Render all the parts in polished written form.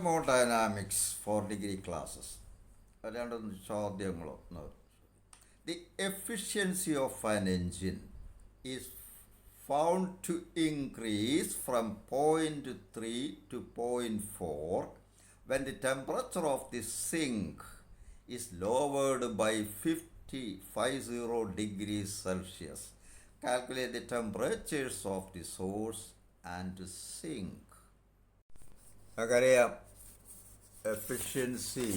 Thermodynamics 4 degree classes രണ്ട് ചോദ്യങ്ങളോ. The efficiency of an engine is found to increase from 0.3 to 0.4 when the temperature of the sink is lowered by 50 degrees Celsius. Calculate the temperatures of the source and sink. നമുക്കറിയാം efficiency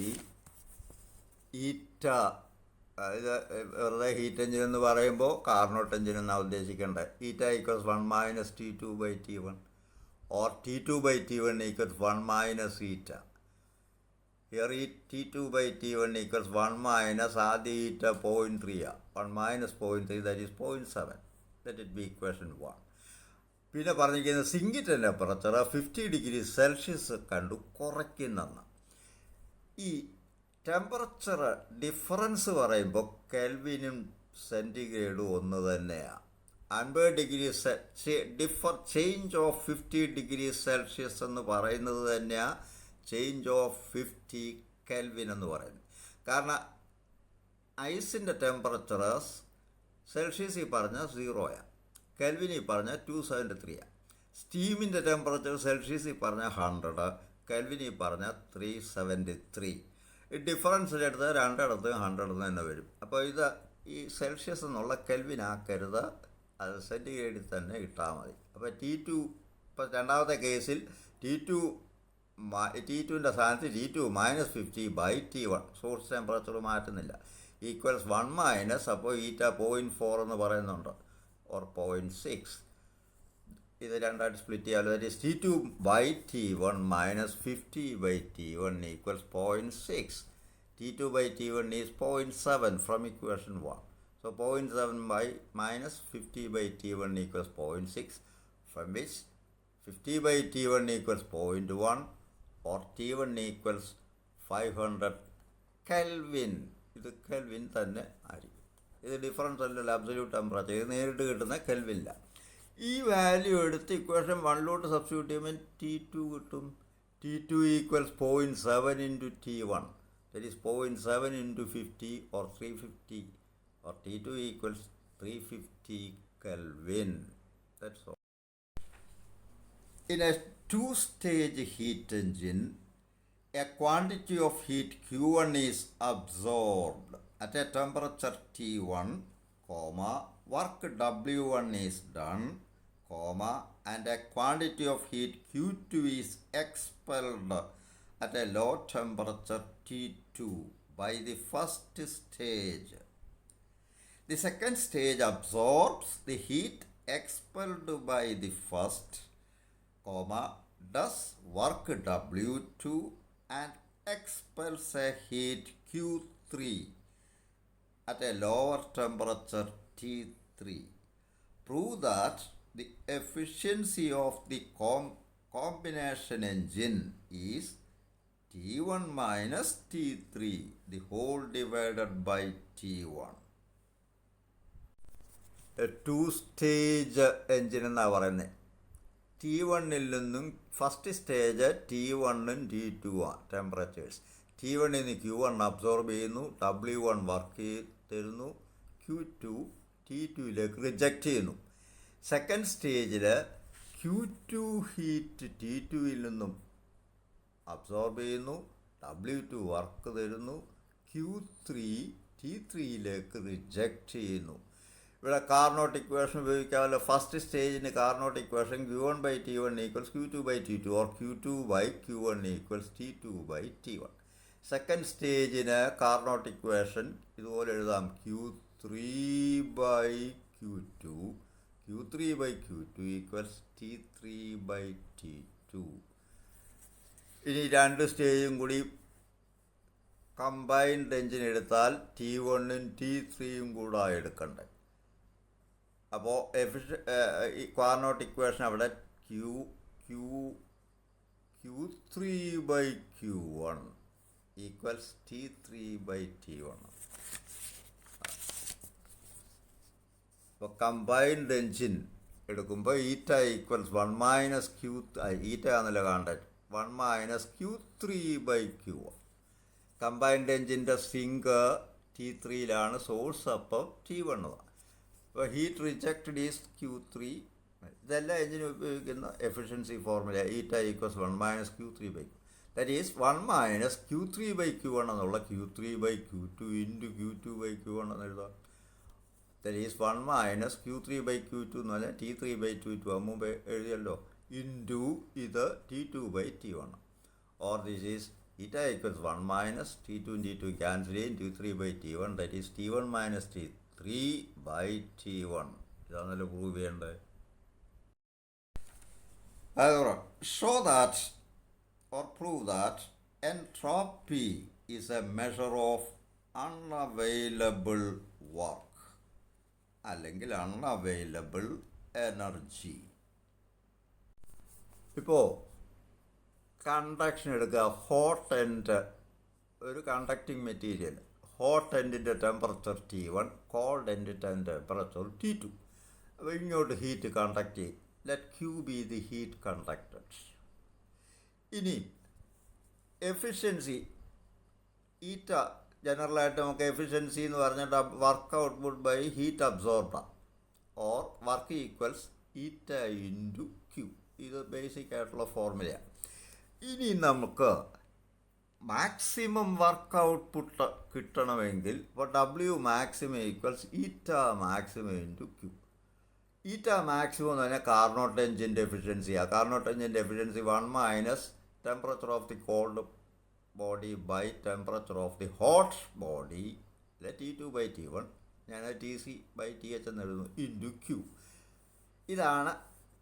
ഈറ്റ, അതായത് വെറുതെ heat engine എന്ന് പറയുമ്പോൾ Carnot engine എന്നാണ് ഉദ്ദേശിക്കേണ്ടത്. ഈറ്റ equals 1 - T2/T1 or T2/T1 equals 1 - ഈറ്റ. Here ഈ T2/T1 ഈക്വൽസ് 1 - ആദ്യ ഈറ്റ 0.3 1 - 0.3 that is 0.7. That it be equation 1. പിന്നെ പറഞ്ഞിരിക്കുന്നത് സിങ്ക് ടെമ്പറേച്ചർ 50 ഡിഗ്രി സെൽഷ്യസ് കണ്ടു കുറയ്ക്കുന്നെന്ന്. ഈ ടെമ്പറേച്ചർ ഡിഫറൻസ് പറയുമ്പോൾ കെൽവിനും സെൻറ്റിഗ്രേഡും ഒന്ന് തന്നെയാണ്. 50 degree change of 50 degree Celsius എന്ന് പറയുന്നത് തന്നെയാണ് ചേഞ്ച് ഓഫ് 50 കെൽവിൻ എന്ന് പറയുന്നത്. കാരണം ഐസിൻ്റെ ടെമ്പറേച്ചർ സെൽഷ്യസിൽ പറഞ്ഞാൽ 0 കെൽവിനിൽ പറഞ്ഞാൽ 273. സ്റ്റീമിൻ്റെ ടെമ്പറേച്ചർ സെൽഷ്യസിൽ പറഞ്ഞാൽ 100, കെൽവിനിൽ പറഞ്ഞാൽ 373. ഈ ഡിഫറൻസിലെടുത്ത് രണ്ടിടത്ത് 100 തന്നെ വരും. അപ്പോൾ ഇത് ഈ സെൽഷ്യസ് എന്നുള്ള കെൽവിൻ ആക്കരുത്, അത് സെൻറ്റിഗ്രേഡിൽ തന്നെ ഇട്ടാൽ മതി. അപ്പോൾ T2 ഇപ്പോൾ രണ്ടാമത്തെ കേസിൽ T2ൻ്റെ സ്ഥാനത്ത് T2 - 50/T1 source temperature മാറ്റുന്നില്ല equals 1 - അപ്പോൾ ഈറ്റ 0.4 എന്ന് പറയുന്നുണ്ട് ഓർ 0.6. ഇത് രണ്ടായിട്ട് സ്പ്ലിറ്റ് ചെയ്യാമല്ലോ. That is T2/T1 - 50/T1 equals 0.6. T2/T1 is 0.7 from equation 1. So 0.7 - 50/T1 equals 0.6, from which 50/T1 equals 0.1 or T1 equals 500 kelvin. ഇത് കെൽവിൻ തന്നെ ആയിരിക്കും. ഇത് ഡിഫറൻസ് അല്ലല്ലോ അബ്സല്യൂട്ട് ടെമ്പറേച്ചർ. ഇത് നേരിട്ട് കിട്ടുന്ന കെൽവില്ല. ഈ വാല്യൂ എടുത്ത് ഇക്വേഷൻ 1 സബ്സ്റ്റിറ്റ്യൂട്ട് ചെയ്യുമ്പോൾ T2 കിട്ടും. T2 equals 0.7 × T1 that is 0.7 × 50 or 350 or T2 equals 350 Kelvin. That's all. In a two-stage heat engine, a quantity of heat Q1 is absorbed at a temperature T1, work W1 is done, and a quantity of heat Q2 is expelled at a low temperature T2 by the first stage. The second stage absorbs the heat expelled by the first, does work W2 and expels a heat Q3 at a lower temperature T3. Prove that the efficiency of the combination engine is T1 - T3 the whole divided by T1. To-stage engine എന്നാണ് പറയുന്നത്. T1ൽ നിന്നും first stage T1ഉം T2 temperatures. T1ൽ നിന്ന് Q1 absorb ചെയ്യുന്നു, W1 work തരുന്നു, Q2 T2യിലേക്ക് reject ചെയ്യുന്നു. Second സ്റ്റേജിൽ Q2 heat T2യിൽ നിന്നും absorb ചെയ്യുന്നു, W2 വർക്ക് തരുന്നു, Q3 T3യിലേക്ക് റിജക്റ്റ് ചെയ്യുന്നു. ഇവിടെ കാർനോട്ട് ഇക്വേഷൻ ഉപയോഗിക്കാമല്ലോ. ഫസ്റ്റ് സ്റ്റേജിന് Carnot equation Q1/T1 equals Q2/T2 or Q2/Q1 equals T2/T1. Second സ്റ്റേജിന് കാർനോട്ട് ഇക്വേഷൻ ഇതുപോലെ എഴുതാം Q3/Q2 ഈക്വൽസ് T3/T2. ഇനി രണ്ട് സ്റ്റേജും കൂടി കമ്പൈൻഡ് എഞ്ചിൻ എടുത്താൽ T1ഉം T3യും കൂടെ എടുക്കണ്ടേ. അപ്പോൾ ഈ കാർനോട്ട് ഇക്വേഷൻ അവിടെ Q3/Q1 ഈക്വൽസ് T3/T1. അപ്പോൾ കമ്പൈൻഡ് എഞ്ചിൻ എടുക്കുമ്പോൾ ഈറ്റ ഈക്വൽസ് 1 - Q ഈറ്റ ആണല്ലോ കാണേണ്ടത്. 1 minus Q3 by Q1. Combined എഞ്ചിൻ്റെ സിങ്ക് T3യിലാണ്, സോഴ്സ് അപ്പം T1. അപ്പോൾ ഹീറ്റ് റിജക്റ്റഡ് ഈസ് Q3. ഇതെല്ലാം എഞ്ചിന് ഉപയോഗിക്കുന്ന എഫിഷ്യൻസി ഫോർമുല ഈറ്റ ഈക്വസ് 1 minus Q3 by Q. That is 1 minus Q3 by Q1 എന്നുള്ള Q3 by Q2 into Q2 by Q1 എന്ന് എഴുതാം. That is 1 minus Q3 by Q2 എന്ന് പറഞ്ഞാൽ T3 by T2 മുമ്പ് എഴുതിയല്ലോ, into ഇത് T2 by T1. Or this is eta equals 1 minus T2 and T2 cancel in T3 by T1, that is T1 minus T3 by T1. ഇതാണല്ലോ prove ചെയ്യേണ്ടത്. അതുപോലെ show that or prove that entropy is a measure of unavailable work അല്ലെങ്കിൽ unavailable energy. ഇപ്പോൾ conduction എടുക്കുക. Hot end ഒരു conducting material, hot എൻഡിൻ്റെ temperature T1, cold എൻഡിൻ്റെ temperature T2. അപ്പോൾ ഇങ്ങോട്ട് ഹീറ്റ് കണ്ടക്ട് ചെയ്യും. Let Q be the heat conducted. ഇനി എഫിഷ്യൻസി ഈറ്റ, ജനറലായിട്ട് നമുക്ക് എഫിഷ്യൻസി എന്ന് പറഞ്ഞിട്ട് work output by heat absorb or work equals eta into Q. ഇത് ബേസിക് ആയിട്ടുള്ള ഫോർമുലയാണ്. ഇനി നമുക്ക് മാക്സിമം വർക്ക് ഔട്ട്പുട്ട് കിട്ടണമെങ്കിൽ ഇപ്പോൾ W maximum equals eta maximum into Q. Eta maximum എന്ന് പറഞ്ഞാൽ കാർനോട്ട് എഞ്ചിൻ്റെ എഫിഷ്യൻസിയാണ്. കാർനോട്ട് എഞ്ചിൻ്റെ efficiency 1 minus temperature of the cold body by temperature of the hot body, T2 by T1, ഞാൻ TC by TH എന്ന് എഴുതുന്നു, ഇൻറ്റു Q. ഇതാണ്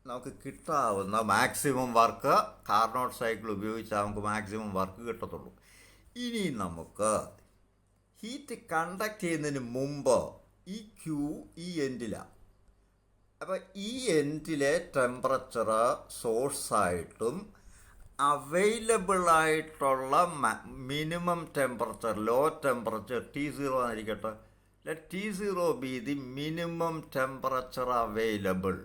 നമുക്ക് കിട്ടാവുന്ന മാക്സിമം വർക്ക്. കാർനോട്ട് സൈക്കിൾ ഉപയോഗിച്ചാൽ നമുക്ക് മാക്സിമം വർക്ക് കിട്ടത്തുള്ളൂ. ഇനി നമുക്ക് ഹീറ്റ് കണ്ടക്ട് ചെയ്യുന്നതിന് മുമ്പ് ഈ Q ഈ എൻഡിലാണ്. അപ്പോൾ ഈ എൻഡിലെ ടെമ്പറേച്ചർ സോഴ്സായിട്ടും അവൈലബിളായിട്ടുള്ള minimum temperature, low temperature T0 ആയിരിക്കട്ടെ. Let T0 be the minimum temperature available.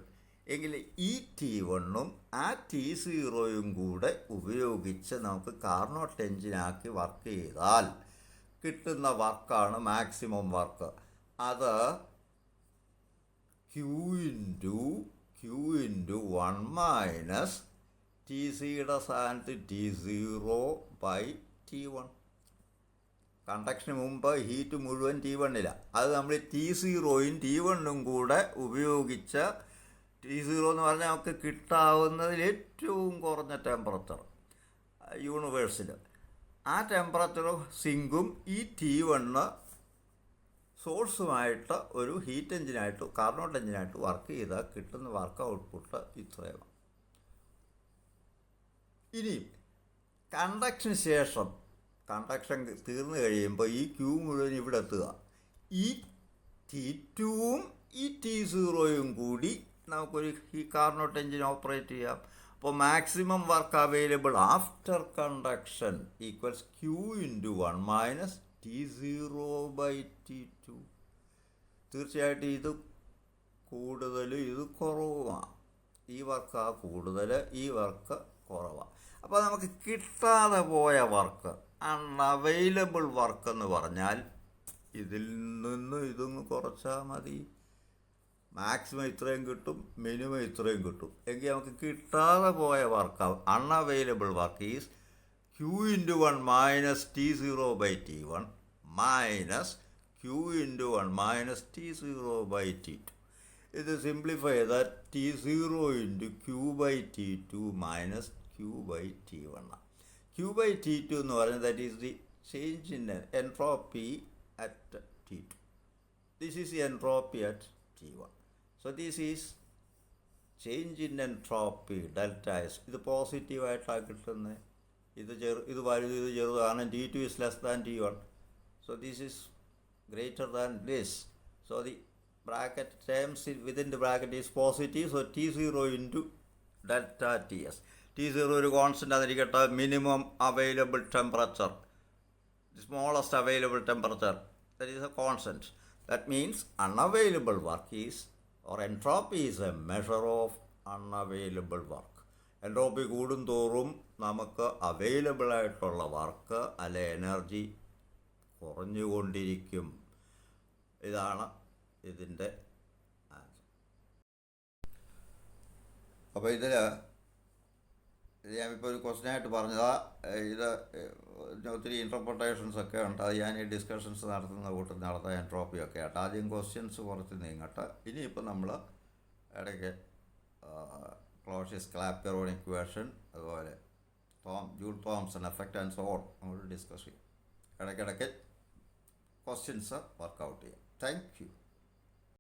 എങ്കിൽ ഈ T1ഉം ആ T0യും കൂടെ ഉപയോഗിച്ച് നമുക്ക് കാർനോട്ട് എഞ്ചിനാക്കി വർക്ക് ചെയ്താൽ കിട്ടുന്ന വർക്കാണ് മാക്സിമം വർക്ക്. അത് Q ഇൻറ്റു 1 മൈനസ് TCയുടെ സ്ഥാനത്ത് T0 ബൈ T1. കണ്ടക്ഷന് മുമ്പ് ഹീറ്റ് മുഴുവൻ T1ലാണ്. അത് നമ്മൾ T0യും T1ഉം കൂടെ ഉപയോഗിച്ച T0 എന്ന് പറഞ്ഞാൽ നമുക്ക് കിട്ടാവുന്നതിൽ ഏറ്റവും കുറഞ്ഞ ടെമ്പറേച്ചർ യൂണിവേഴ്സിൽ. ആ ടെമ്പറേച്ചർ സിങ്കും ഈ T1 സോഴ്സുമായിട്ട് ഒരു ഹീറ്റ് എഞ്ചിനായിട്ട്, കാർനോട്ട് എഞ്ചിനായിട്ട് വർക്ക് ചെയ്താൽ കിട്ടുന്ന വർക്ക് ഔട്ട്പുട്ട് ഇത്രയാണ്. ഇനി കണ്ടക്ഷന് ശേഷം, കണ്ടക്ഷൻ തീർന്നു കഴിയുമ്പോൾ ഈ Q മുഴുവൻ ഇവിടെ എത്തുക. ഈ T2ഉം ഈ T0യും കൂടി നമുക്കൊരു ഈ കാർനോട്ട് എഞ്ചിൻ ഓപ്പറേറ്റ് ചെയ്യാം. അപ്പോൾ maximum work available after conduction equals Q into 1 minus T0 by T2. തീർച്ചയായിട്ടും ഇത് കൂടുതൽ, ഇത് കുറവുമാണ്. ഈ വർക്ക് കൂടുതൽ, ഈ വർക്ക് കുറവാണ്. അപ്പോൾ നമുക്ക് കിട്ടാതെ പോയ വർക്ക്, അൺഅവൈലബിൾ വർക്ക് എന്ന് പറഞ്ഞാൽ ഇതിൽ നിന്ന് ഇതൊന്ന് കുറച്ചാൽ മതി. മാക്സിമം ഇത്രയും കിട്ടും, മിനിമം ഇത്രയും കിട്ടും. എങ്കിൽ നമുക്ക് കിട്ടാതെ പോയ വർക്കാവും. Unavailable work is Q into 1 minus T0 by T1 minus Q into 1 minus T0 by T2. ഇത് സിംപ്ലിഫൈ ചെയ്താൽ T0 into Q by T2 minus Q by T1. Q by T2 എന്ന് പറയുന്നത് that is the change in entropy at T2. This is the entropy at T1. So this is change in entropy delta S. ഇത് പോസിറ്റീവായിട്ടാണ് കിട്ടുന്നത്. ഇത് വലുത്, ഇത് ചെറുതാണ്. T2 is less than T1. So this is greater than this. So the bracket terms within the bracket is positive. So T0 into delta TS. T0 ഒരു constant ആയിരിക്കട്ടെ. Minimum available temperature, smallest available temperature, that is a constant. That means unavailable work is, or entropy is a measure of unavailable work. Entropy കൂടുന്തോറും നമുക്ക് അവൈലബിളായിട്ടുള്ള work അല്ലെ energy കുറഞ്ഞുകൊണ്ടിരിക്കും. ഇതാണ് ഇതിൻ്റെ answer. അപ്പോൾ ഇത് ഞാനിപ്പോൾ ഒരു ക്വസ്റ്റ്യനായിട്ട് പറഞ്ഞതാ. ഇത് ഒത്തിരി ഇൻ്റർപ്രിട്ടേഷൻസ് ഒക്കെ ഉണ്ട്. അത് ഞാൻ ഈ ഡിസ്കഷൻസ് നടത്തുന്ന കൂട്ടത്തിൽ നടത്താൻ എൻട്രോപ്പിയൊക്കെ ആയിട്ട് ആദ്യം ക്വസ്റ്റ്യൻസ് കുറച്ച് നീങ്ങട്ടെ. ഇനിയിപ്പോൾ നമ്മൾ ഇടയ്ക്ക് ക്ലോഷ്യസ് ക്ലാപ്പെറോൺ ഇക്വേഷൻ, അതുപോലെ Joule Thomson effect and so on നമ്മൾ ഡിസ്കസ് ചെയ്യും. ഇടയ്ക്കിടയ്ക്ക് ക്വസ്റ്റ്യൻസ് വർക്കൗട്ട് ചെയ്യാം. Thank U.